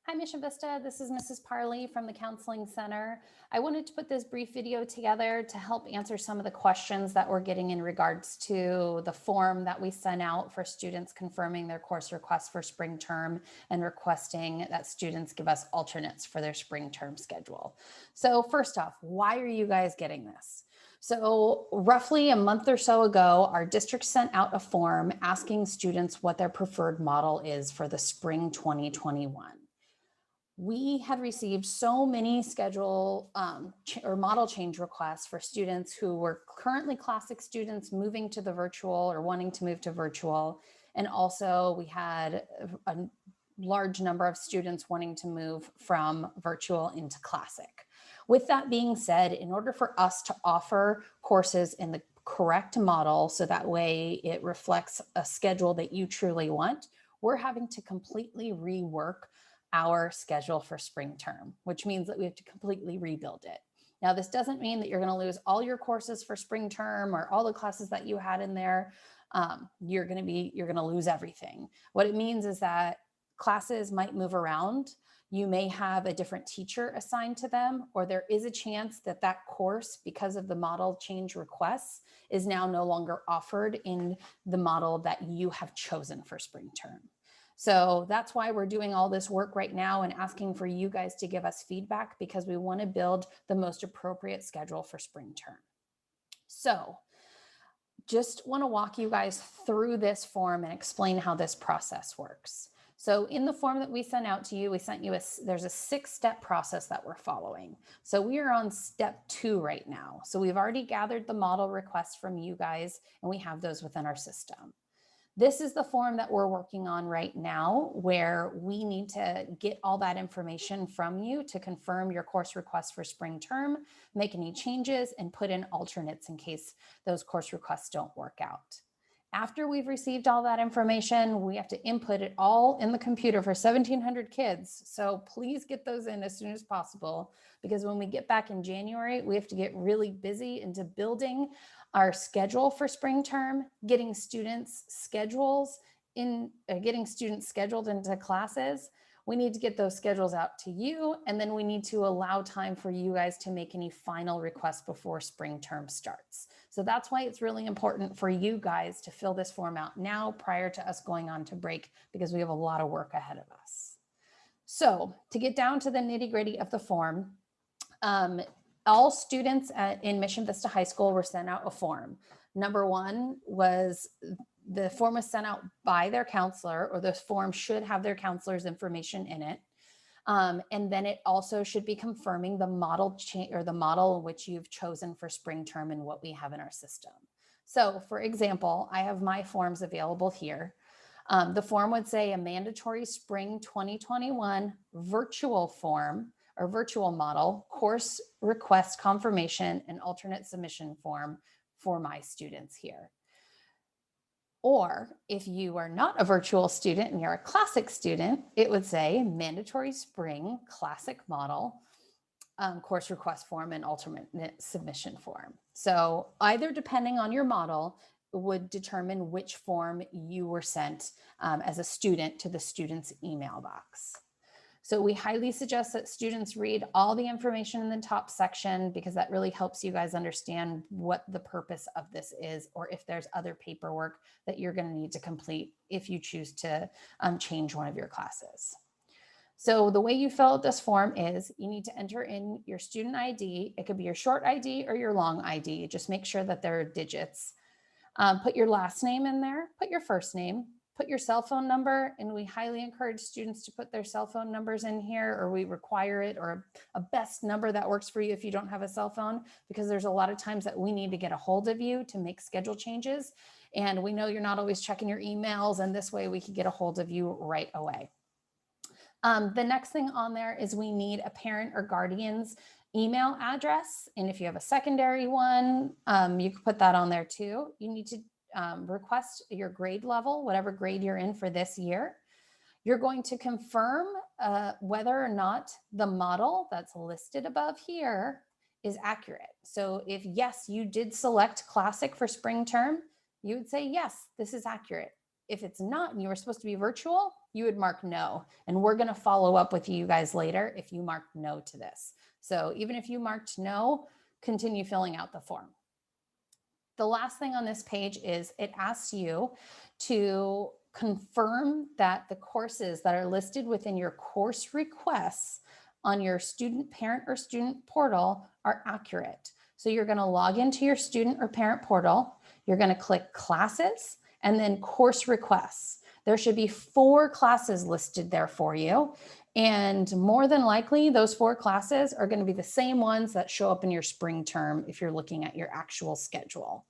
Hi, Mission Vista. This is Mrs. Parley from the Counseling Center. I wanted to put this brief video together to help answer some of the questions that we're getting in regards to the form that we sent out for students confirming their course requests for spring term and requesting that students give us alternates for their spring term schedule. So first off, why are you guys getting this? So roughly a month or so ago, our district sent out a form asking students what their preferred model is for the spring 2021. We had received so many schedule or model change requests for students who were currently classic students moving to the virtual or wanting to move to virtual. And also we had a large number of students wanting to move from virtual into classic. With that being said, in order for us to offer courses in the correct model, so that way it reflects a schedule that you truly want, we're having to completely rework our schedule for spring term, which means that we have to completely rebuild it. Now, this doesn't mean that you're going to lose all your courses for spring term or all the classes that you had in there. You're going to lose everything. What it means is that classes might move around. You may have a different teacher assigned to them, or there is a chance that that course, because of the model change requests, is now no longer offered in the model that you have chosen for spring term. So that's why we're doing all this work right now and asking for you guys to give us feedback, because we want to build the most appropriate schedule for spring term. So just want to walk you guys through this form and explain how this process works. So in the form that we sent out to you, there's a 6-step process that we're following. So we are on step 2 right now. So we've already gathered the model requests from you guys, and we have those within our system. This is the form that we're working on right now, where we need to get all that information from you to confirm your course request for spring term, make any changes, and put in alternates in case those course requests don't work out. After we've received all that information, we have to input it all in the computer for 1,700 kids. So please get those in as soon as possible, because when we get back in January, we have to get really busy into building our schedule for spring term, getting students scheduled into classes. We need to get those schedules out to you, and then we need to allow time for you guys to make any final requests before spring term starts. So that's why it's really important for you guys to fill this form out now prior to us going on to break, because we have a lot of work ahead of us. So to get down to the nitty-gritty of the form, all students in Mission Vista High School were sent out a form. Number one was the form was sent out by their counselor, or this form should have their counselor's information in it. And then it also should be confirming the model the model which you've chosen for spring term and what we have in our system. So for example, I have my forms available here. The form would say a mandatory spring 2021 virtual form or virtual model, course request confirmation, and alternate submission form for my students here. Or if you are not a virtual student and you're a classic student, it would say mandatory spring classic model, course request form, and alternate submission form. So either, depending on your model, would determine which form you were sent as a student to the student's email box. So we highly suggest that students read all the information in the top section, because that really helps you guys understand what the purpose of this is, or if there's other paperwork that you're going to need to complete if you choose to change one of your classes. So the way you fill out this form is you need to enter in your student ID. It could be your short ID or your long ID. Just make sure that there are digits. Put your last name in there, put your first name, put your cell phone number, and we highly encourage students to put their cell phone numbers in here, or we require it, or a best number that works for you if you don't have a cell phone, because there's a lot of times that we need to get a hold of you to make schedule changes. And we know you're not always checking your emails, and this way we can get a hold of you right away. The next thing on there is we need a parent or guardian's email address. And if you have a secondary one, you can put that on there too. You need to request your grade level, whatever grade you're in for this year. You're going to confirm whether or not the model that's listed above here is accurate. So if yes, you did select classic for spring term, you would say, yes, this is accurate. If it's not and you were supposed to be virtual, you would mark no. And we're going to follow up with you guys later if you marked no to this. So even if you marked no, continue filling out the form. The last thing on this page is it asks you to confirm that the courses that are listed within your course requests on your student parent or student portal are accurate. So you're going to log into your student or parent portal. You're going to click classes and then course requests. There should be 4 classes listed there for you. And more than likely, those 4 classes are going to be the same ones that show up in your spring term if you're looking at your actual schedule.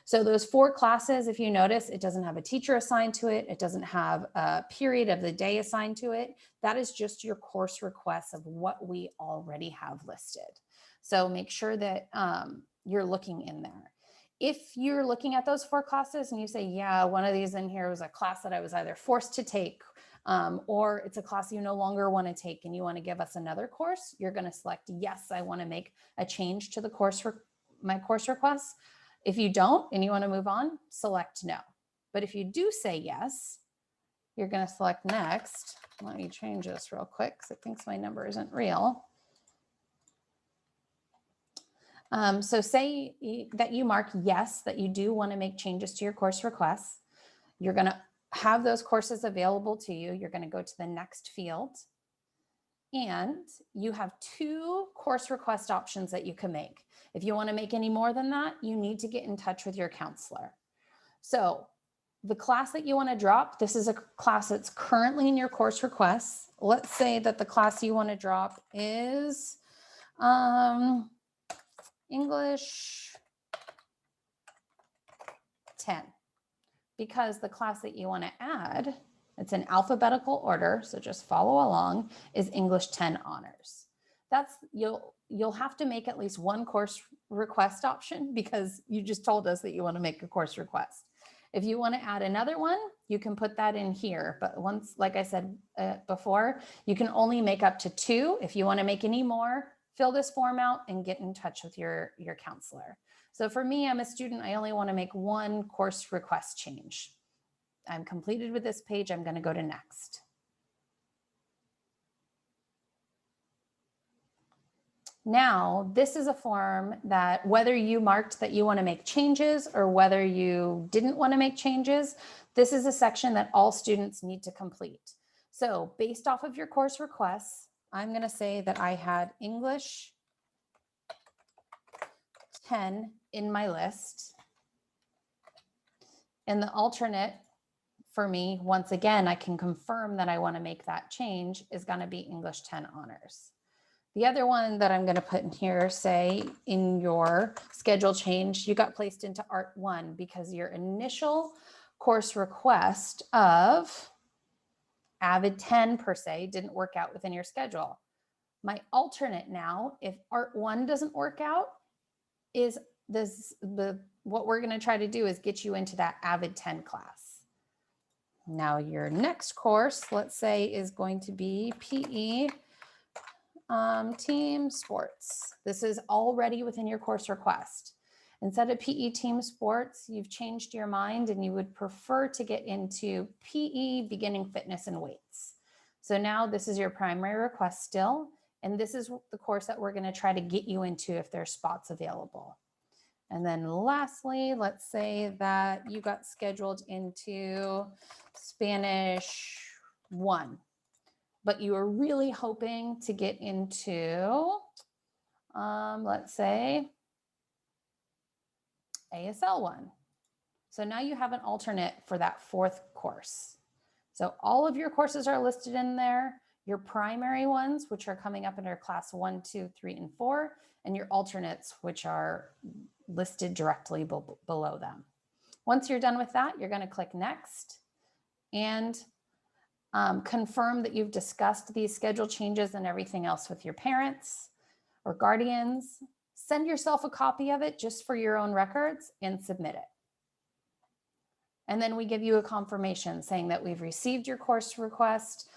So those 4 classes, if you notice, it doesn't have a teacher assigned to it. It doesn't have a period of the day assigned to it. That is just your course requests of what we already have listed. So make sure that you're looking in there. If you're looking at those 4 classes and you say, yeah, one of these in here was a class that I was either forced to take or it's a class you no longer want to take and you want to give us another course, you're going to select yes, I want to make a change to the course, my course request. If you don't and you want to move on, select no. But if you do say yes, you're going to select next. Let me change this real quick because it thinks my number isn't real. So say that you mark yes, that you do want to make changes to your course requests. You're going to have those courses available to you. You're going to go to the next field. And you have 2 course request options that you can make. If you want to make any more than that, you need to get in touch with your counselor. So the class that you want to drop, this is a class that's currently in your course requests. Let's say that the class you want to drop is English 10, because the class that you want to add, it's in alphabetical order, so just follow along, is English 10 Honors. That's, you'll have to make at least 1 course request option because you just told us that you want to make a course request. If you want to add another one, you can put that in here. But once, like I said before, you can only make up to 2. If you want to make any more, fill this form out and get in touch with your counselor. So for me, I'm a student. I only want to make 1 course request change. I'm completed with this page. I'm going to go to next. Now, this is a form that whether you marked that you want to make changes or whether you didn't want to make changes, this is a section that all students need to complete. So based off of your course requests, I'm going to say that I had English 10 in my list. And the alternate for me, once again, I can confirm that I want to make that change, is going to be English 10 Honors. The other one that I'm going to put in here, say in your schedule change, you got placed into Art 1 because your initial course request of Avid 10 per se didn't work out within your schedule. My alternate now, if Art 1 doesn't work out, is what we're going to try to do is get you into that Avid 10 class. Now your next course, let's say, is going to be PE team sports. This is already within your course request. Instead of PE team sports, you've changed your mind and you would prefer to get into PE beginning fitness and weights. So now this is your primary request still, and this is the course that we're going to try to get you into if there's spots available. And then lastly, let's say that you got scheduled into Spanish 1, but you were really hoping to get into, let's say, ASL 1. So now you have an alternate for that 4th course. So all of your courses are listed in there, your primary ones, which are coming up under class 1, 2, 3, and 4, and your alternates, which are listed directly below them. Once you're done with that, you're going to click next and confirm that you've discussed these schedule changes and everything else with your parents or guardians. Send yourself a copy of it just for your own records and submit it. And then we give you a confirmation saying that we've received your course request,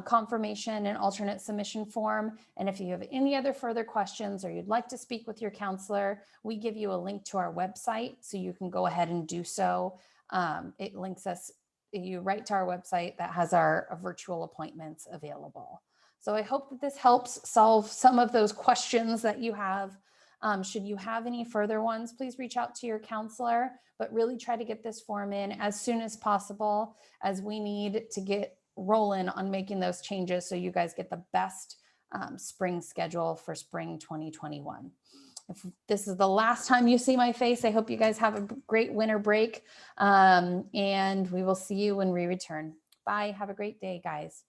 confirmation and alternate submission form. And if you have any other further questions or you'd like to speak with your counselor, we give you a link to our website so you can go ahead and do so. It you write to our website that has our virtual appointments available. So I hope that this helps solve some of those questions that you have. Should you have any further ones, please reach out to your counselor, but really try to get this form in as soon as possible, as we need to get rolling on making those changes so you guys get the best spring schedule for spring 2021. If this is the last time you see my face, I hope you guys have a great winter break, and we will see you when we return. Bye. Have a great day, guys.